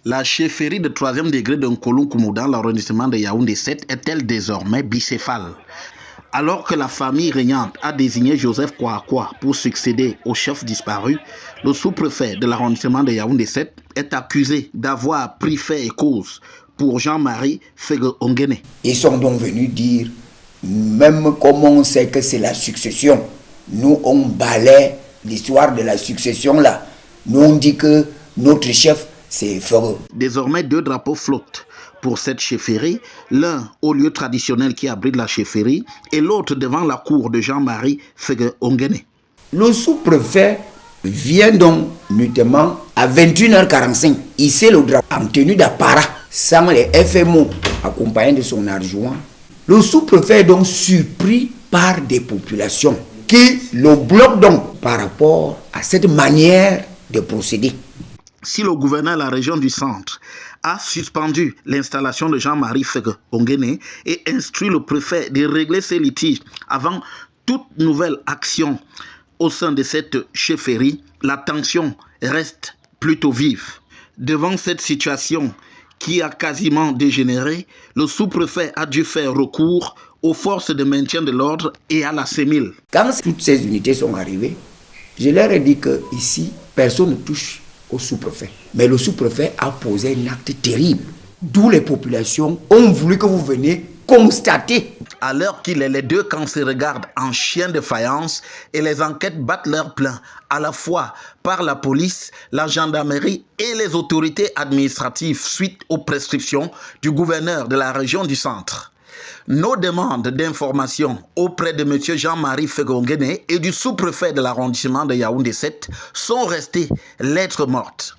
La chefferie de 3e degré de Nkoloukoumo dans l'arrondissement de Yaoundé 7 est-elle désormais bicéphale? Alors que la famille régnante a désigné Joseph Kouakoua pour succéder au chef disparu, le sous-préfet de l'arrondissement de Yaoundé 7 est accusé d'avoir pris fait et cause pour Jean-Marie Fegue Ongene. Ils sont donc venus dire, même comme on sait que c'est la succession, nous on balaie l'histoire de la succession là. Nous on dit que notre chef c'est Fegue. Désormais, 2 drapeaux flottent pour cette chefferie, l'un au lieu traditionnel qui abrite la chefferie et l'autre devant la cour de Jean-Marie Fegue Ongene. Le sous-préfet vient donc notamment à 21h45 hisser le drapeau en tenue d'apparat sans les FMO accompagnés de son adjoint. Le sous-préfet est donc surpris par des populations qui le bloquent donc par rapport à cette manière de procéder. Si le gouverneur de la région du centre a suspendu l'installation de Jean-Marie Fegue Ongene et instruit le préfet de régler ces litiges avant toute nouvelle action au sein de cette chefferie, la tension reste plutôt vive. Devant cette situation qui a quasiment dégénéré, le sous-préfet a dû faire recours aux forces de maintien de l'ordre et à la CEMIL. Quand toutes ces unités sont arrivées, je leur ai dit que ici, personne ne touche au sous-préfet. Mais le sous-préfet a posé un acte terrible, d'où les populations ont voulu que vous veniez constater. À l'heure qu'il est, les deux camps se regardent en chien de faïence et les enquêtes battent leur plein, à la fois par la police, la gendarmerie et les autorités administratives suite aux prescriptions du gouverneur de la région du centre. Nos demandes d'information auprès de M. Jean-Marie Fegue Ongene et du sous-préfet de l'arrondissement de Yaoundé 7 sont restées lettres mortes.